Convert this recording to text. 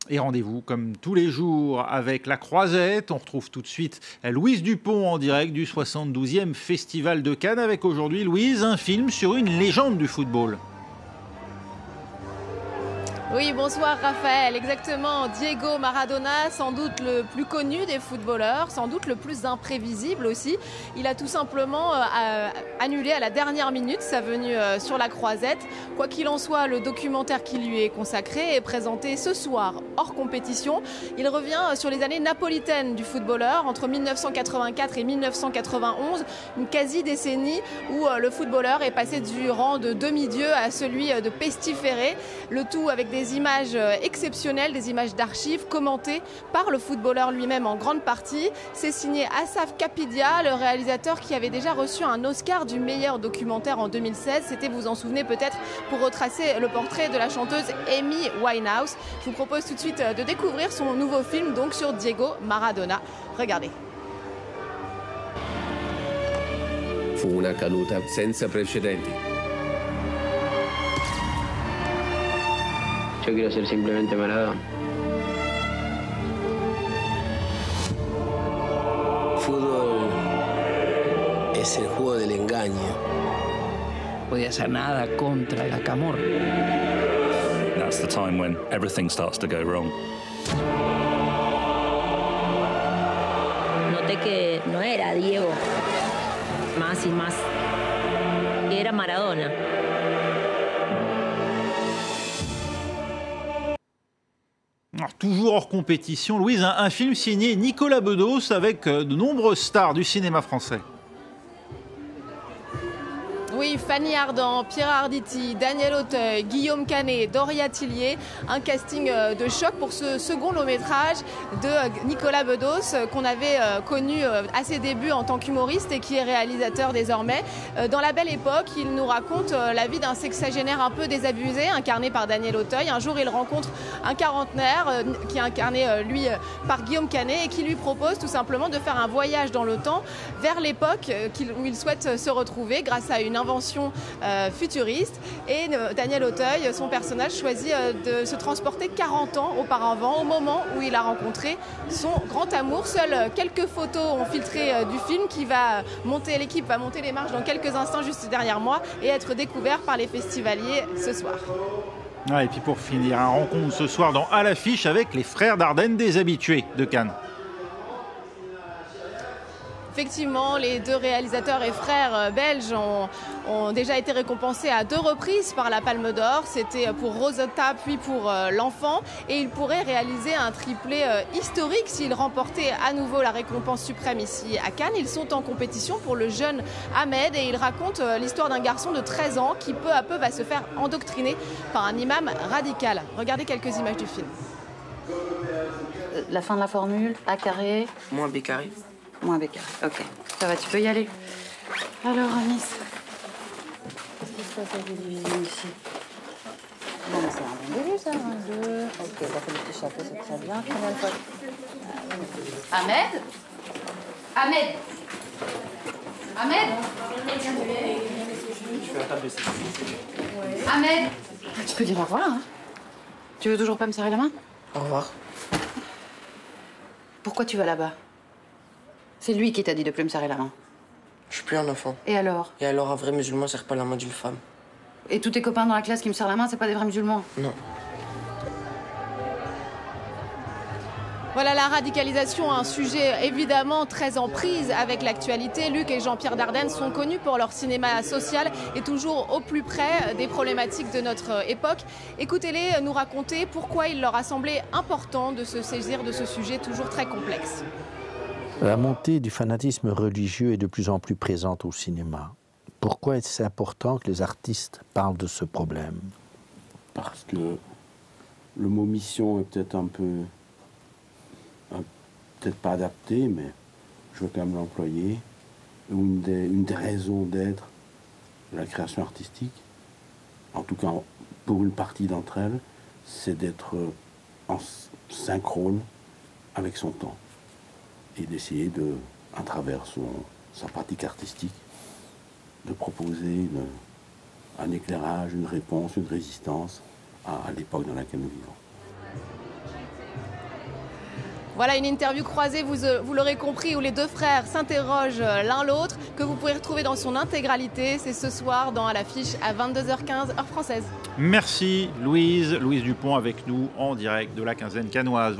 Et rendez-vous comme tous les jours avec La Croisette. On retrouve tout de suite Louise Dupont en direct du 72e Festival de Cannes avec aujourd'hui, Louise, un film sur une légende du football. Oui, bonsoir Raphaël. Exactement, Diego Maradona, sans doute le plus connu des footballeurs, sans doute le plus imprévisible aussi. Il a tout simplement annulé à la dernière minute sa venue sur la Croisette. Quoi qu'il en soit, le documentaire qui lui est consacré est présenté ce soir hors compétition. Il revient sur les années napolitaines du footballeur entre 1984 et 1991, une quasi-décennie où le footballeur est passé du rang de demi-dieu à celui de pestiféré, le tout avec des images exceptionnelles, des images d'archives commentées par le footballeur lui-même en grande partie. C'est signé Asaf Kapidia, le réalisateur qui avait déjà reçu un Oscar du meilleur documentaire en 2016. C'était, vous vous en souvenez peut-être, pour retracer le portrait de la chanteuse Amy Winehouse. Je vous propose tout de suite de découvrir son nouveau film donc sur Diego Maradona. Regardez. Fu una caduta senza precedenti. Yo quiero ser simplemente Maradona. Fútbol es el juego del engaño. Podía hacer nada contra la camorra. That's the time when everything starts to go wrong. Noté que no era Diego, más y más, que era Maradona. Alors, toujours hors compétition, Louise, un film signé Nicolas Bedos avec de nombreuses stars du cinéma français. Oui, Fanny Ardant, Pierre Arditi, Daniel Auteuil, Guillaume Canet, Doria Tillier. Un casting de choc pour ce second long-métrage de Nicolas Bedos qu'on avait connu à ses débuts en tant qu'humoriste et qui est réalisateur désormais. Dans La Belle Époque, il nous raconte la vie d'un sexagénaire un peu désabusé, incarné par Daniel Auteuil. Un jour, il rencontre un quarantenaire qui est incarné, lui, par Guillaume Canet et qui lui propose tout simplement de faire un voyage dans le temps vers l'époque où il souhaite se retrouver grâce à une invention futuriste. Et Daniel Auteuil, son personnage, choisit de se transporter 40 ans auparavant, au moment où il a rencontré son grand amour. Seules quelques photos ont filtré du film qui va monter, l'équipe va monter les marches dans quelques instants juste derrière moi et être découvert par les festivaliers ce soir. Ah, et puis pour finir, un rencontre ce soir dans À l'affiche avec les frères Dardenne des habitués de Cannes. Effectivement, les deux réalisateurs et frères belges ont déjà été récompensés à 2 reprises par la Palme d'Or. C'était pour Rosetta puis pour L'Enfant. Et ils pourraient réaliser un triplé historique s'ils remportaient à nouveau la récompense suprême ici à Cannes. Ils sont en compétition pour le jeune Ahmed et ils racontent l'histoire d'un garçon de 13 ans qui peu à peu va se faire endoctriner par un imam radical. Regardez quelques images du film. La fin de la formule, A carré. Moins B carré. Moins B carré. Ok. Ça va, tu peux y aller. Alors, Anis. Qu'est-ce qui se passe avec les divisions ici? Non, mais c'est un bon début, ça. 1, 2. Ok, t'as fait le petit chapeau, c'est très bien. Combien de fois? Ahmed? Ahmed? Ahmed? Ahmed? Tu peux dire au revoir, hein? Tu veux toujours pas me serrer la main? Au revoir. Pourquoi tu vas là-bas? C'est lui qui t'a dit de plus me serrer la main. Je suis plus un enfant. Et alors? Et alors, un vrai musulman serre pas la main d'une femme. Et tous tes copains dans la classe qui me serrent la main, c'est pas des vrais musulmans? Non. Voilà, la radicalisation, un sujet évidemment très en prise avec l'actualité. Luc et Jean-Pierre Dardenne sont connus pour leur cinéma social et toujours au plus près des problématiques de notre époque. Écoutez-les nous raconter pourquoi il leur a semblé important de se saisir de ce sujet toujours très complexe. La montée du fanatisme religieux est de plus en plus présente au cinéma. Pourquoi est-ce important que les artistes parlent de ce problème? Parce que le mot mission est peut-être un peu... peut-être pas adapté, mais je veux quand même l'employer. Une des raisons d'être de la création artistique, en tout cas pour une partie d'entre elles, c'est d'être en synchrone avec son temps et d'essayer de, à travers sa pratique artistique, de proposer un éclairage, une réponse, une résistance à l'époque dans laquelle nous vivons. Voilà une interview croisée, vous l'aurez compris, où les deux frères s'interrogent l'un l'autre, que vous pouvez retrouver dans son intégralité. C'est ce soir dans À l'affiche à 22h15, heure française. Merci Louise. Louise Dupont avec nous en direct de la Quinzaine cannoise.